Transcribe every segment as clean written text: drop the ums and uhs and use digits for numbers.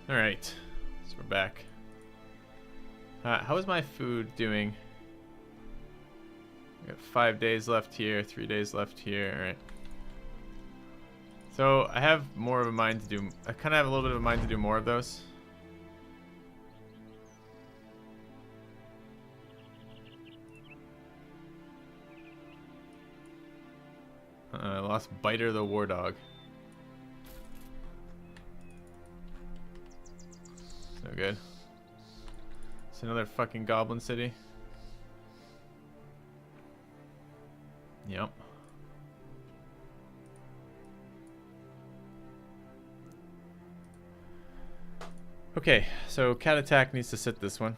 Alright, so we're back. How is my food doing? We got 5 days left here, 3 days left here. Alright. So I have more of a mind to do. I kind of have a little bit of a mind to do more of those. I lost Biter the War Dog. So good. It's another fucking goblin city. Yep. Okay, so cat attack needs to sit this one.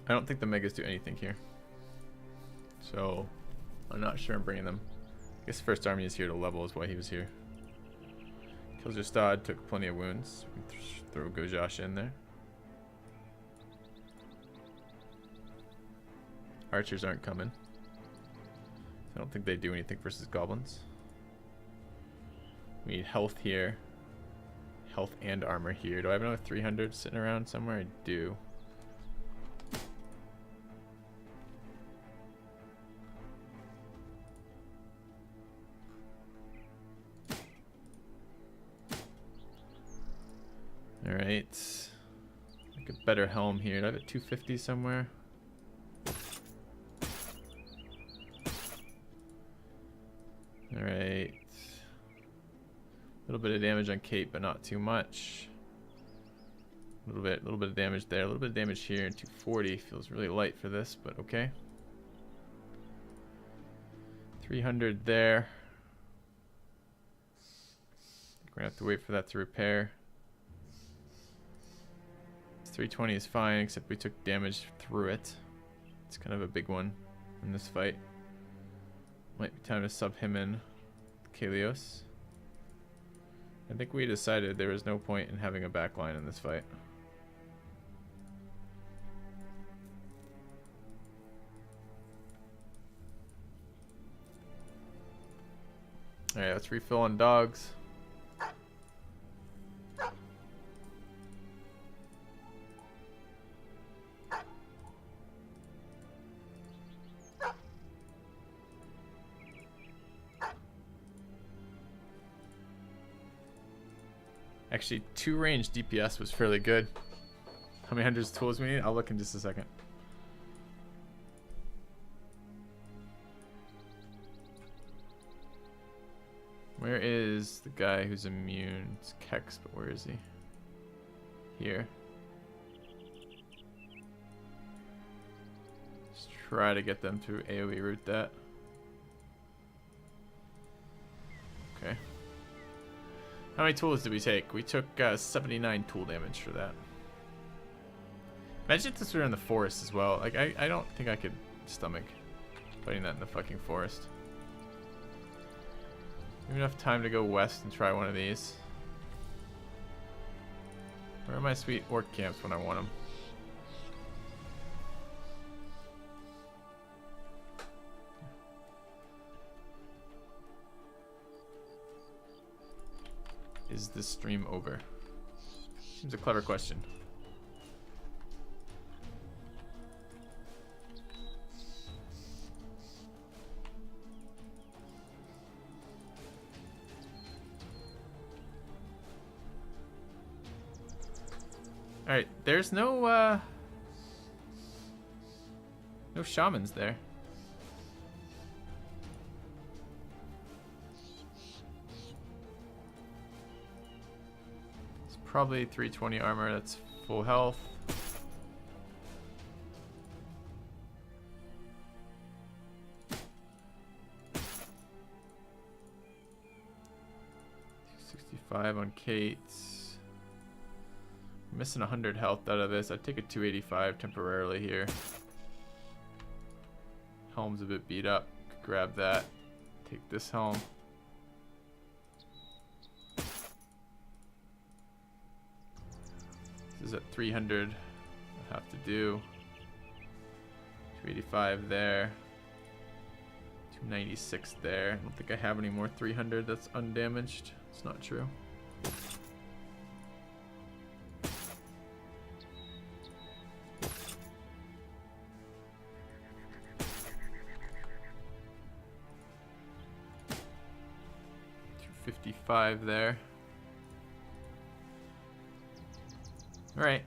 I don't think the megas do anything here. So, I'm not sure I'm bringing them. I guess first army is here to level is why he was here. Kills your stud, took plenty of wounds. We can throw Gojosh in there. Archers aren't coming. I don't think they do anything versus goblins. We need health here. Health and armor here. Do I have another 300 sitting around somewhere? I do. Alright. Like a better helm here. Do I have a 250 somewhere? Alright. A little bit of damage on Kate, but not too much. A little bit of damage there. A little bit of damage here. 240 feels really light for this, but okay. 300 there. We're gonna have to wait for that to repair. 320 is fine, except we took damage through it. It's kind of a big one in this fight. Might be time to sub him in. Kalios. I think we decided there was no point in having a backline in this fight. Alright, let's refill on dogs. Actually, 2 range DPS was fairly good. How many hundreds of tools we need? I'll look in just a second. Where is the guy who's immune? It's Kex, but where is he? Here. Let's try to get them to AoE root that. Okay. How many tools did we take? We took 79 tool damage for that. Imagine if this were in the forest as well. Like, I don't think I could stomach fighting that in the fucking forest. We have enough time to go west and try one of these. Where are my sweet orc camps when I want them? Is this stream over? Seems a clever question. Alright, there's no shamans there. Probably 320 armor, that's full health. $265 on Kate. Missing 100 health out of this. I'd take a 285 temporarily here. Helm's a bit beat up. Could grab that. Take this helm. This is at 300. I have to do 285 there. 296 there. I don't think I have any more 300 that's undamaged. It's not true. $255 there. All right.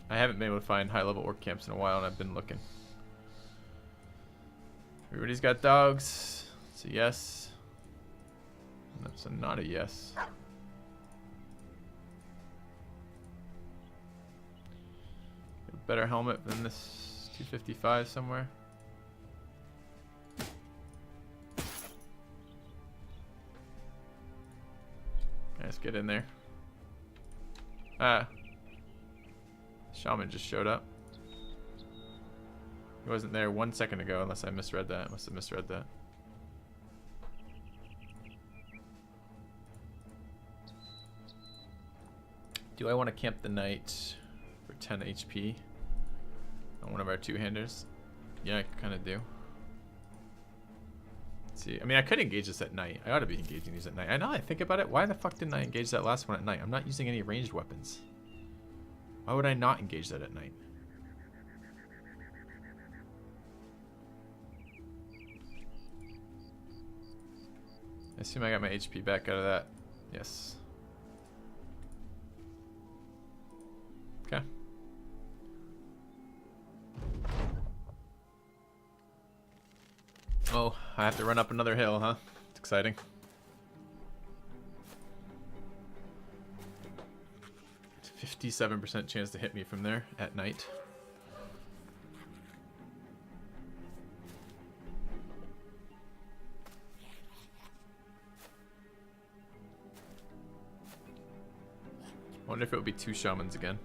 I haven't been able to find high-level orc camps in a while, and I've been looking. Everybody's got dogs. It's a yes. And that's a not a yes. A better helmet than this 255 somewhere. Let's get in there. Ah. Shaman just showed up. He wasn't there 1 second ago, unless I misread that. Must have misread that. Do I want to camp the knight for 10 HP on one of our two-handers? Yeah, I kind of do. Let's see, I mean, I could engage this at night. I ought to be engaging these at night. I know I think about it. Why the fuck didn't I engage that last one at night? I'm not using any ranged weapons. Why would I not engage that at night? I assume I got my HP back out of that. Yes. Okay. Oh, I have to run up another hill, huh? It's exciting. It's a 57% chance to hit me from there at night. I wonder if it would be 2 shamans again.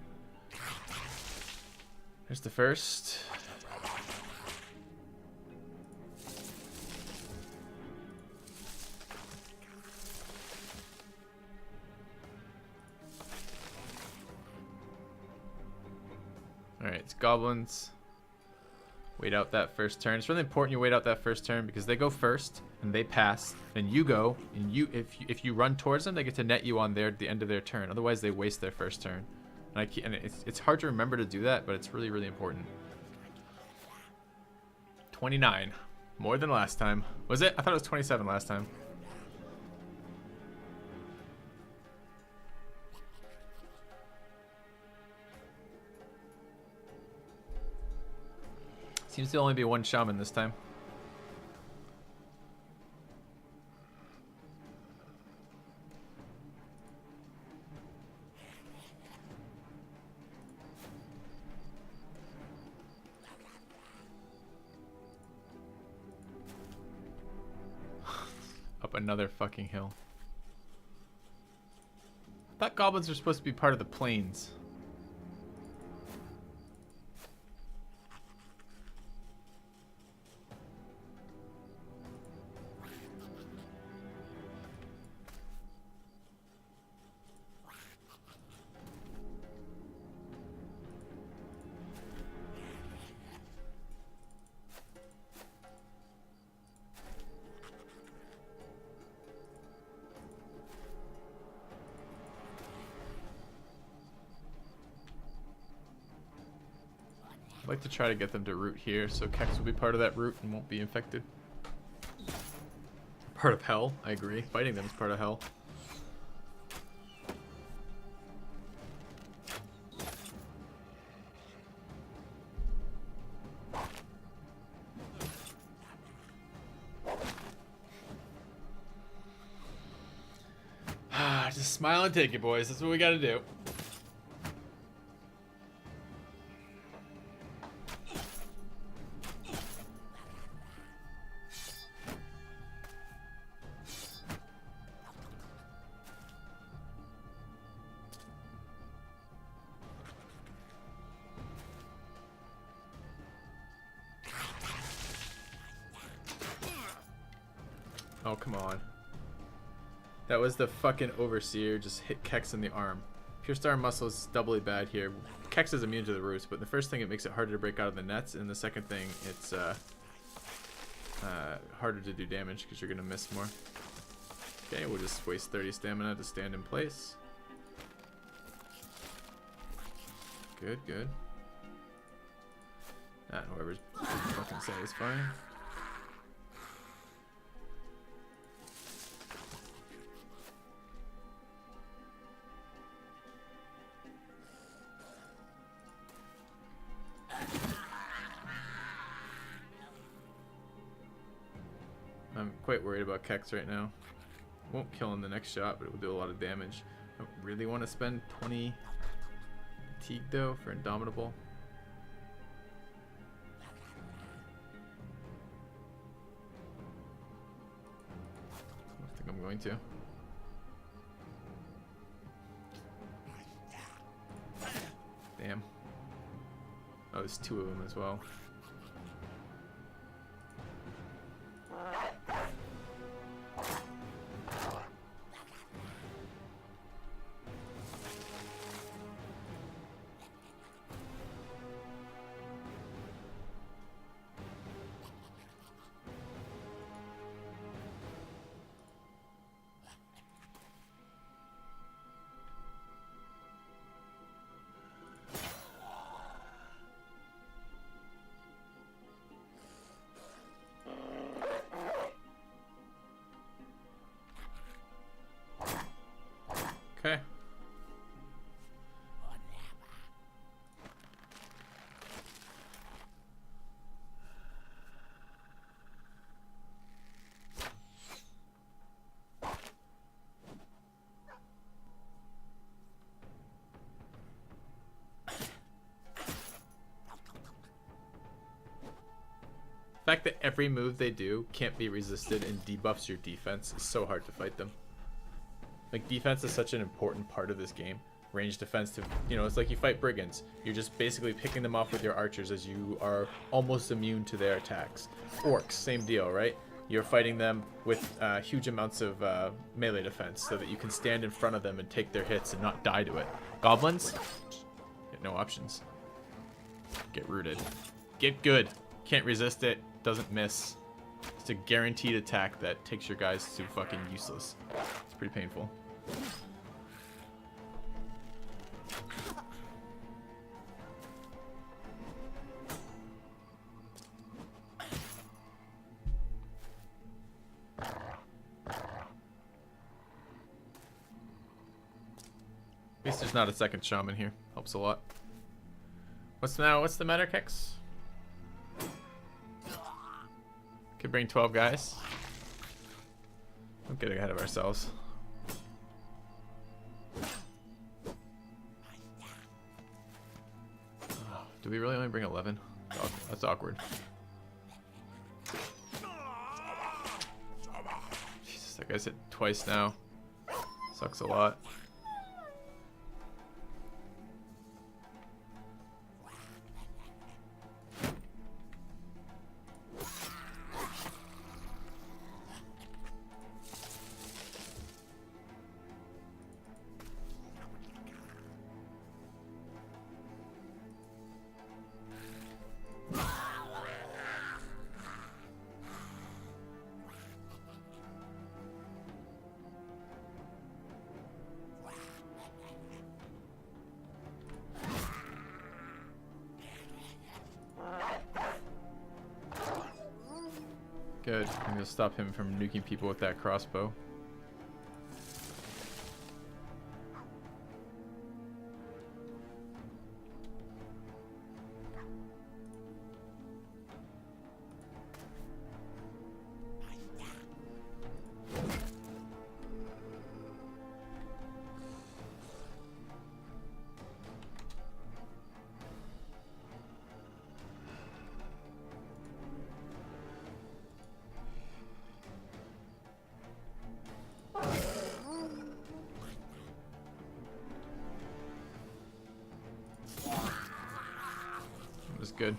Here's the first. Alright, it's goblins. Wait out that first turn. It's really important you wait out that first turn because they go first and they pass, and you go, and if you run towards them, they get to net you on the end of their turn. Otherwise, they waste their first turn. And it's hard to remember to do that, but it's really, really important. 29, more than last time. Was it? I thought it was 27 last time. Seems to only be 1 shaman this time. Up another fucking hill. I thought goblins were supposed to be part of the plains. I'd like to try to get them to root here, so Kex will be part of that root and won't be infected. Part of hell, I agree. Fighting them is part of hell. Just smile and take it, boys. That's what we gotta do. Oh, come on. That was the fucking overseer. Just hit Kex in the arm. Pierced arm muscle is doubly bad here. Kex is immune to the roots, but the first thing, it makes it harder to break out of the nets, and the second thing, it's harder to do damage because you're gonna miss more. Okay, we'll just waste 30 stamina to stand in place. Good, good. Whoever's fucking satisfying. I'm quite worried about Kex right now. Won't kill in the next shot, but it will do a lot of damage. I don't really want to spend 20 fatigue though for Indomitable. I don't think I'm going to. Damn. Oh, there's two of them as well. Okay. The fact that every move they do can't be resisted and debuffs your defense is so hard to fight them. Like, defense is such an important part of this game. Range defense, to, you know, it's like you fight brigands. You're just basically picking them off with your archers as you are almost immune to their attacks. Orcs, same deal, right? You're fighting them with huge amounts of melee defense so that you can stand in front of them and take their hits and not die to it. Goblins, get no options. Get rooted. Get good. Can't resist it. Doesn't miss. It's a guaranteed attack that takes your guys to fucking useless. It's pretty painful. At least there's not a second shaman here. Helps a lot. What's the matter, Kex? Could bring 12 guys. Don't get ahead of ourselves. Oh, do we really only bring 11? Oh, that's awkward. Jesus, that guy's hit twice now. Sucks a lot. Good. I'm gonna stop him from nuking people with that crossbow. Good.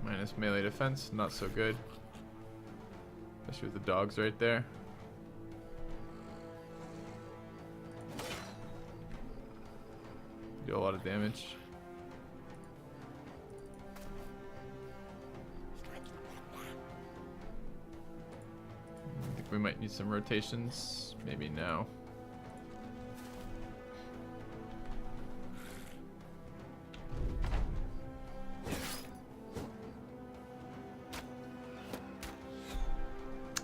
Minus melee defense, not so good. Especially with the dogs right there. Do a lot of damage. I think we might need some rotations. Maybe now.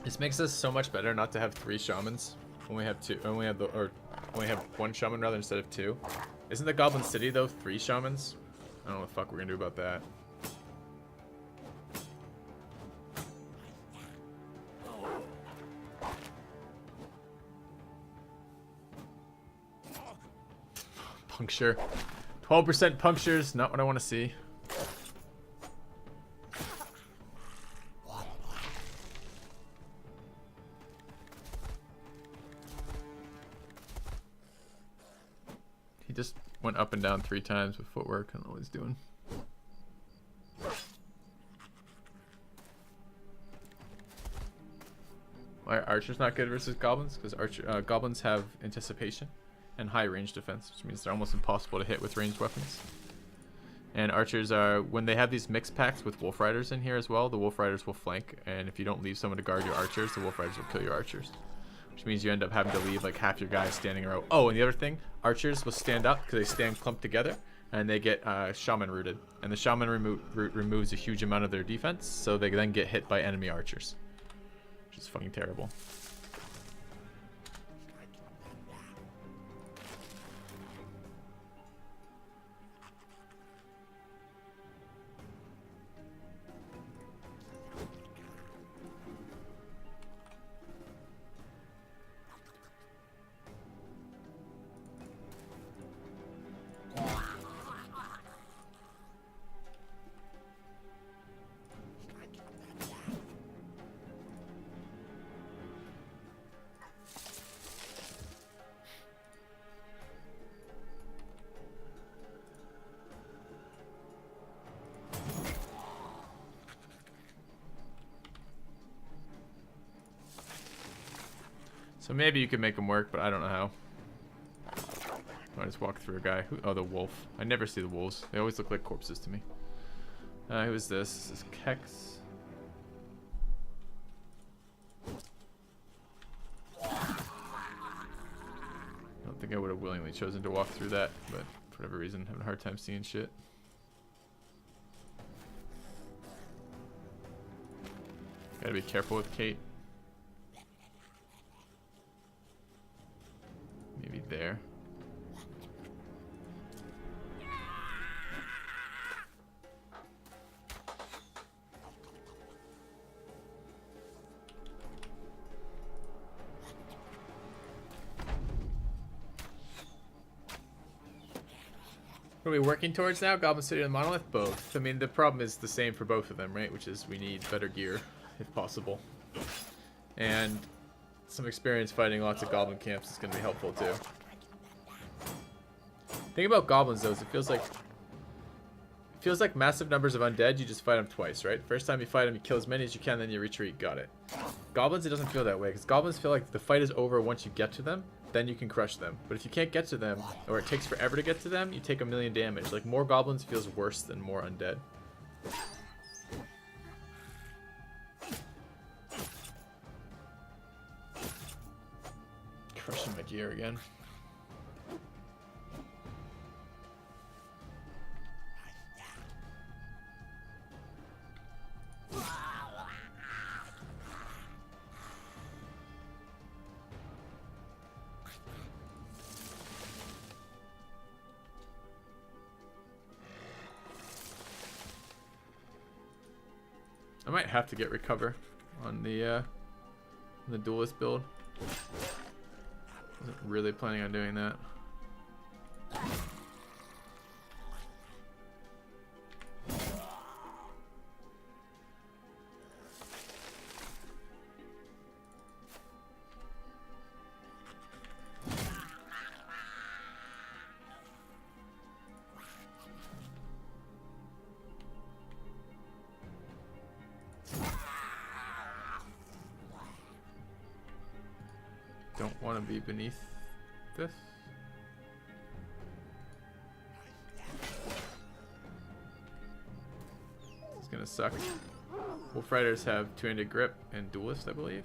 This makes us so much better not to have 3 shamans when we have 2. When we have when we have 1 shaman rather instead of 2. Isn't the Goblin City though 3 shamans? I don't know what the fuck we're gonna do about that. Puncture. 12% punctures, not what I want to see. He just went up and down 3 times with footwork. I don't know what he's doing. Why are archers not good versus goblins? Because goblins have anticipation and high range defense, which means they're almost impossible to hit with ranged weapons. And archers are, when they have these mixed packs with wolf riders in here as well, the wolf riders will flank, and if you don't leave someone to guard your archers, the wolf riders will kill your archers. Which means you end up having to leave like half your guys standing around. Oh, and the other thing, archers will stand up because they stand clumped together, and they get shaman rooted. And the shaman root removes a huge amount of their defense, so they then get hit by enemy archers. Which is fucking terrible. So maybe you could make them work, but I don't know how. I just walk through a guy. Oh, the wolf. I never see the wolves. They always look like corpses to me. Who is this? This is Kex. I don't think I would have willingly chosen to walk through that, but for whatever reason, having a hard time seeing shit. Gotta be careful with Kate. Maybe there. What are we working towards now? Goblin City and Monolith? Both. I mean, the problem is the same for both of them, right? Which is we need better gear, if possible. And some experience fighting lots of goblin camps is going to be helpful too. The thing about goblins though is it feels like massive numbers of undead, you just fight them twice, right? First time you fight them, you kill as many as you can, then you retreat. Got it. Goblins, it doesn't feel that way, because goblins feel like the fight is over once you get to them, then you can crush them. But if you can't get to them, or it takes forever to get to them, you take 1,000,000 damage. Like, more goblins feels worse than more undead. Crushing my gear again. I might have to get recover on the duelist build. Wasn't really planning on doing that. Don't want to be beneath this. gonna suck. Wolf Riders have two-handed grip and duelist, I believe.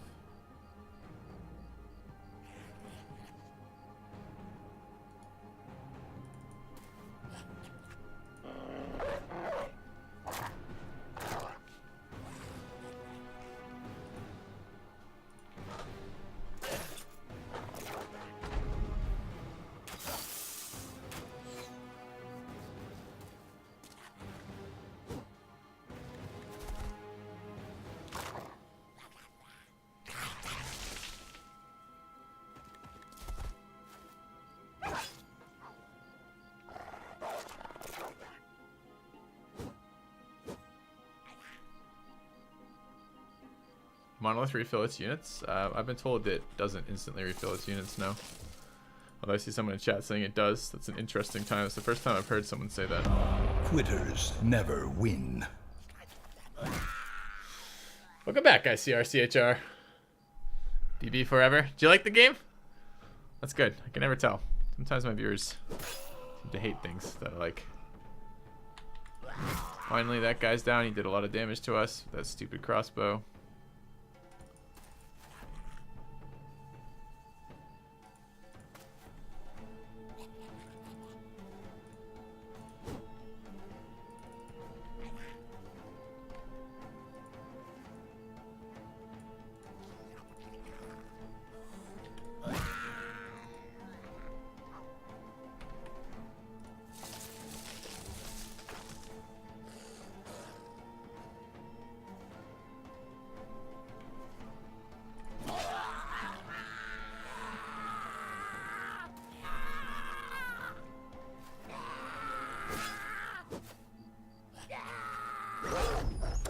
Monolith refill its units? I've been told it doesn't instantly refill its units, no. Although I see someone in chat saying it does. That's an interesting time. It's the first time I've heard someone say that. Quitters never win. Welcome back, ICRCHR. DB forever. Do you like the game? That's good. I can never tell. Sometimes my viewers seem to hate things that I like. Finally, that guy's down. He did a lot of damage to us with that stupid crossbow.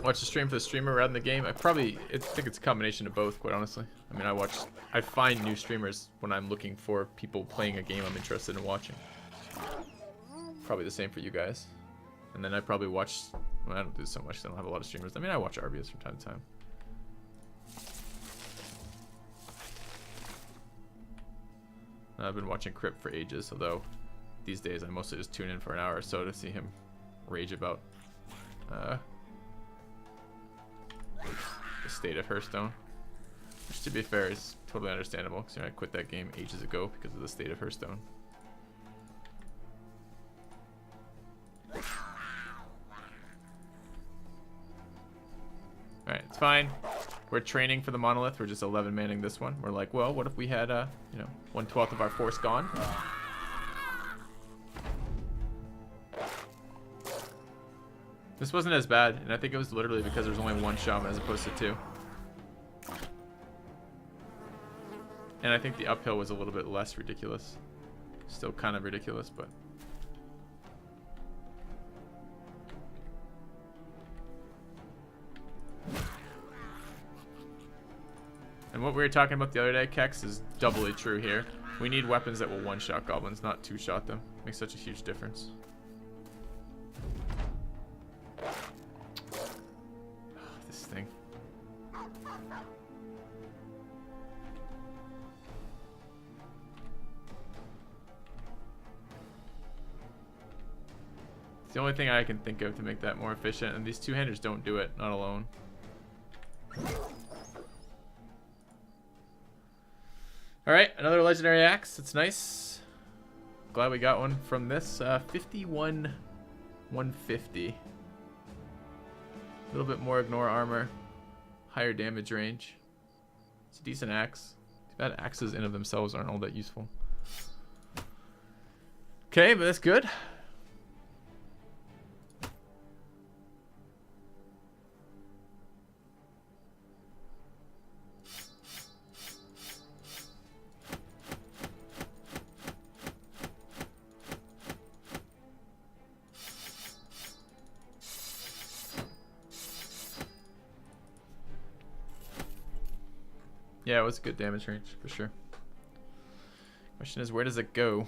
Watch the stream for the streamer rather than the game. I think it's a combination of both, quite honestly. I mean, I find new streamers when I'm looking for people playing a game I'm interested in watching. Probably the same for you guys. And then I probably watch, well, I don't do so much, 'cause I don't have a lot of streamers. I mean, I watch RBS from time to time. I've been watching Crypt for ages, although these days I mostly just tune in for an hour or so to see him rage about the state of Hearthstone, which, to be fair, is totally understandable because I quit that game ages ago because of the state of Hearthstone. Alright, it's fine. We're training for the monolith. We're just 11 manning this one. We're like, well, what if we had 1/12 of our force gone? This wasn't as bad, and I think it was literally because there was only one shaman as opposed to two. And I think the uphill was a little bit less ridiculous. Still kind of ridiculous, but... And what we were talking about the other day, Kex, is doubly true here. We need weapons that will one-shot goblins, not two-shot them. Makes such a huge difference. This thing. It's the only thing I can think of to make that more efficient, and these two-handers don't do it, not alone. Alright, another legendary axe. That's nice. Glad we got one from this. 51,150. A little bit more ignore armor. Higher damage range. It's a decent axe. Too bad axes in of themselves aren't all that useful. Okay, but that's good. Yeah, it was a good damage range, for sure. Question is, where does it go?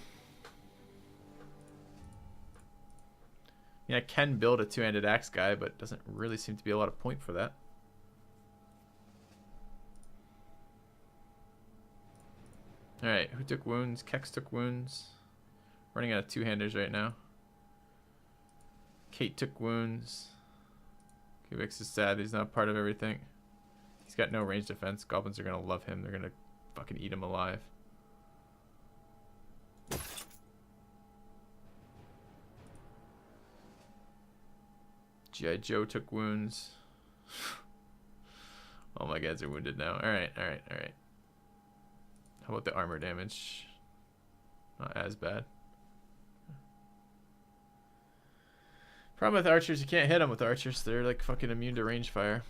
Yeah, I can build a two-handed axe guy, but doesn't really seem to be a lot of point for that. Alright, who took wounds? Kex took wounds. Running out of two-handers right now. Kate took wounds. Kubix is sad. He's not part of everything. He's got no range defense. Goblins are gonna love him. They're gonna fucking eat him alive. G.I. Joe took wounds. All my guys are wounded now. Alright, alright, alright. How about the armor damage? Not as bad. Problem with archers, you can't hit them with archers. They're like fucking immune to range fire.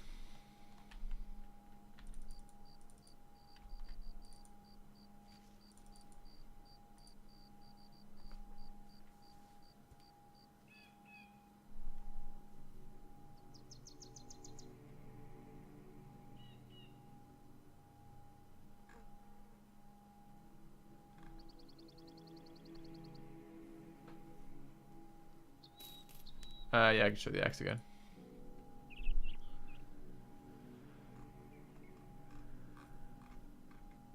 Yeah, I can show the axe again.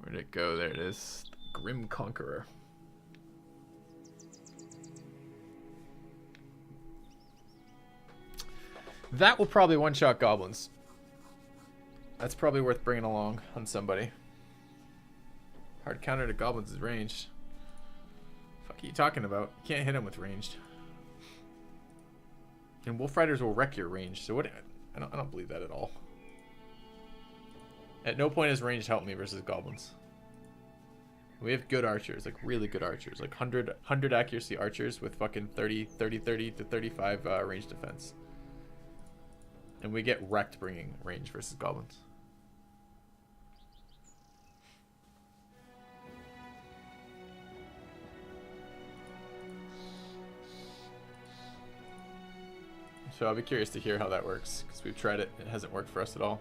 Where'd it go? There it is. Grim Conqueror. That will probably one-shot goblins. That's probably worth bringing along on somebody. Hard counter to goblins is ranged. Fuck are you talking about? You can't hit them with ranged. And Wolf Riders will wreck your range. So what? I don't believe that at all. At no point has ranged helped me versus goblins. We have good archers, like really good archers, like 100 accuracy archers with fucking 30 to 35 range defense. And we get wrecked bringing range versus goblins. So I'll be curious to hear how that works, because we've tried it. It hasn't worked for us at all.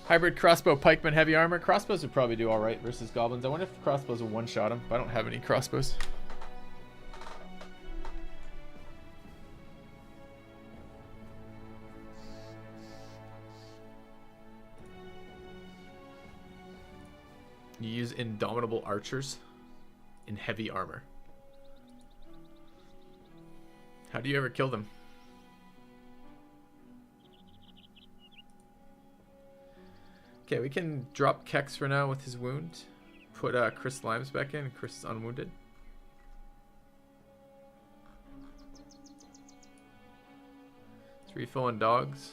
Hybrid crossbow, pikeman, heavy armor. Crossbows would probably do all right versus goblins. I wonder if crossbows will one-shot them. I don't have any crossbows. You use indomitable archers in heavy armor. How do you ever kill them? Okay, we can drop Kex for now with his wound. Put Chris Limes back in. Chris is unwounded. Let's refill on dogs.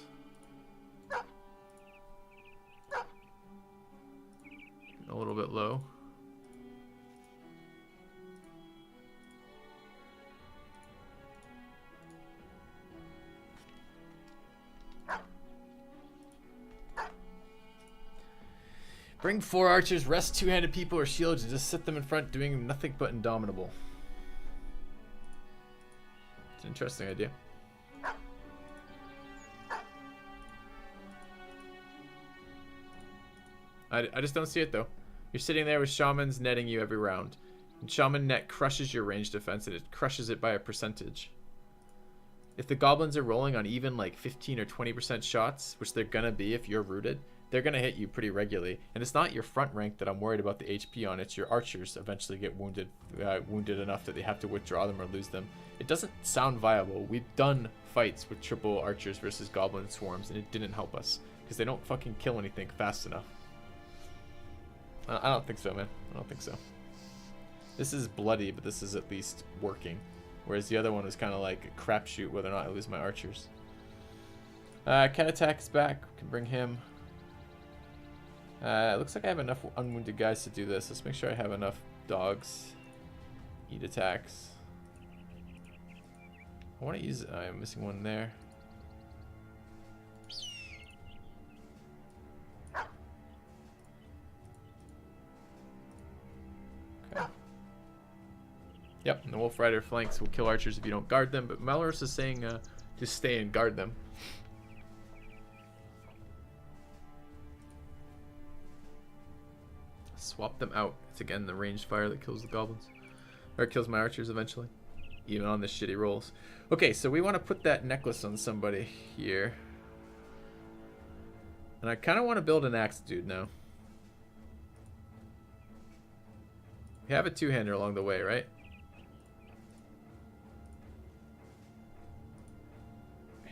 A little bit low. Bring 4 archers, rest 2-handed people or shields, and just sit them in front doing nothing but indomitable. It's an interesting idea. I just don't see it though. You're sitting there with shamans netting you every round. And shaman net crushes your range defense and it crushes it by a percentage. If the goblins are rolling on even like 15 or 20% shots, which they're gonna be if you're rooted, they're gonna hit you pretty regularly. And it's not your front rank that I'm worried about the HP on. It's your archers eventually get wounded enough that they have to withdraw them or lose them. It doesn't sound viable. We've done fights with triple archers versus goblin swarms and it didn't help us because they don't fucking kill anything fast enough. I don't think so, man. I don't think so. This is bloody, but this is at least working. Whereas the other one was kind of like a crapshoot whether or not I lose my archers. Cat Attack is back. We can bring him. It looks like I have enough unwounded guys to do this. Let's make sure I have enough dogs. Eat attacks. I want to use... I'm missing one there. Okay. Yep, and the Wolf Rider flanks will kill archers if you don't guard them, but Malorus is saying just stay and guard them. Swap them out. It's again the ranged fire that kills the goblins. Or kills my archers eventually. Even on the shitty rolls. Okay, so we want to put that necklace on somebody here. And I kind of want to build an axe dude now. We have a two-hander along the way, right?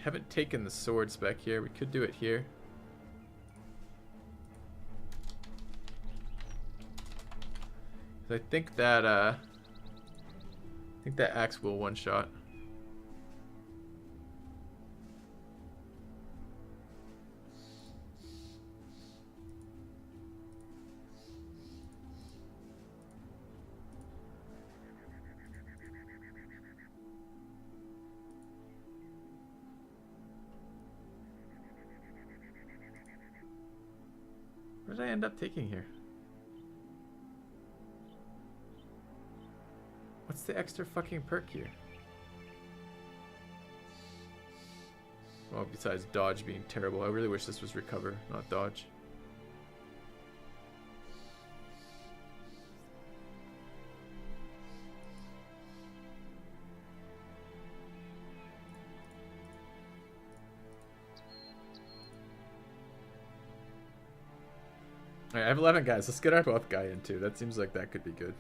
haven't taken the swords back here. We could do it here. I think that axe will one shot. What did I end up taking here? What's the extra fucking perk here? Well, besides dodge being terrible, I really wish this was recover, not dodge. Alright, I have 11 guys. Let's get our buff guy in too. That seems like that could be good.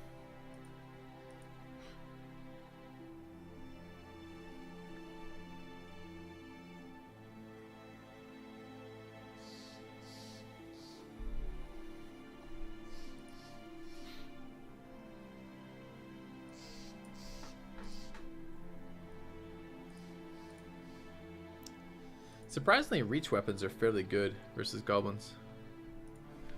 Surprisingly, reach weapons are fairly good versus goblins.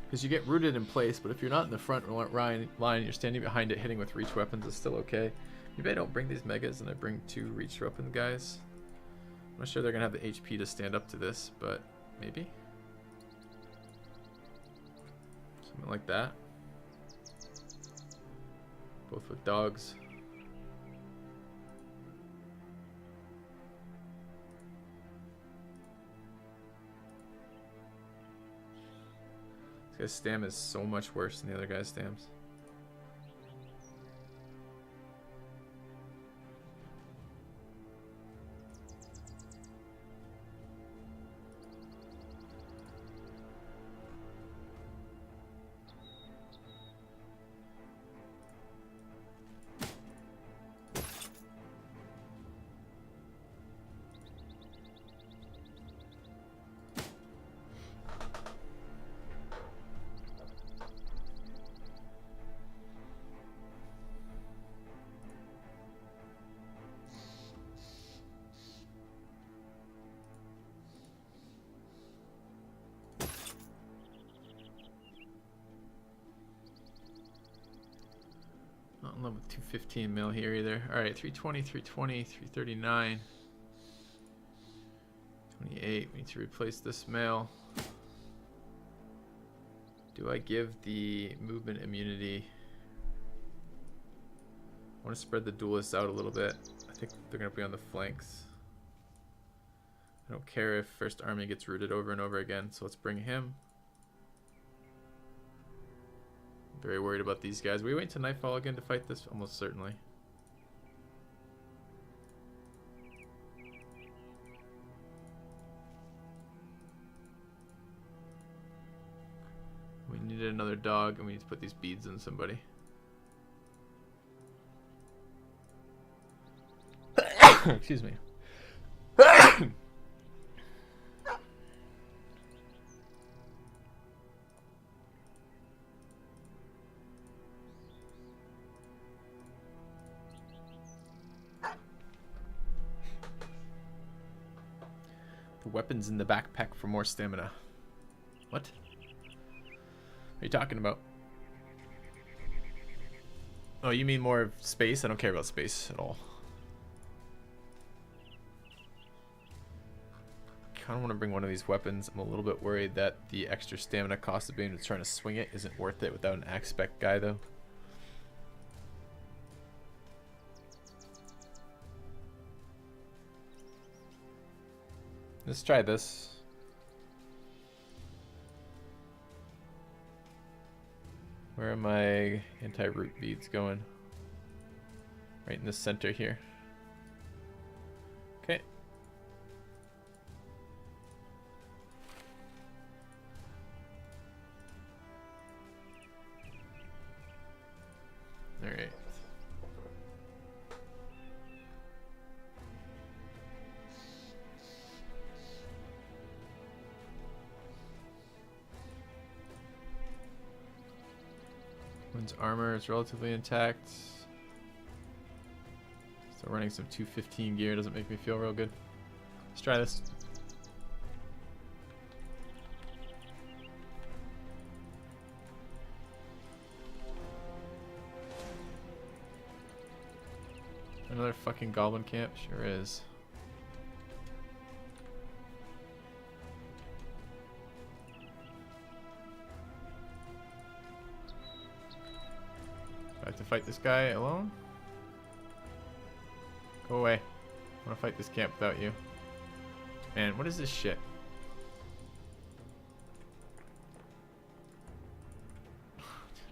Because you get rooted in place, but if you're not in the front line, you're standing behind it, hitting with reach weapons is still okay. Maybe I don't bring these megas and I bring 2 reach weapon guys. I'm not sure they're going to have the HP to stand up to this, but maybe. Something like that. Both with dogs. This guy's stam is so much worse than the other guy's stams. Not in love with 215 mil here either. Alright, 320, 320, 339. 28. We need to replace this mail. Do I give the movement immunity? I want to spread the duelists out a little bit. I think they're going to be on the flanks. I don't care if First Army gets rooted over and over again, so let's bring him. Very worried about these guys. We wait to nightfall again to fight this? Almost certainly. We needed another dog, and we need to put these beads in somebody. Excuse me. The weapons in the backpack for more stamina. What? What are you talking about? Oh, you mean more space? I don't care about space at all. I kind of want to bring one of these weapons. I'm a little bit worried that the extra stamina cost of being trying to swing it isn't worth it without an axe spec guy though. Let's try this. Where are my anti-root beads going? Right in the center here. Okay. All right. One's armor is relatively intact. So running some 215 gear doesn't make me feel real good. Let's try this. Another fucking goblin camp? Sure is. I have to fight this guy alone? Go away. I want to fight this camp without you. Man, what is this shit?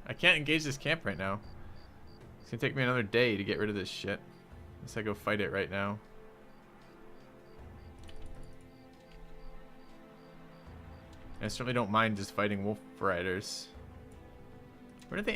I can't engage this camp right now. It's gonna take me another day to get rid of this shit. Unless I go fight it right now. I certainly don't mind just fighting wolf riders. Where did they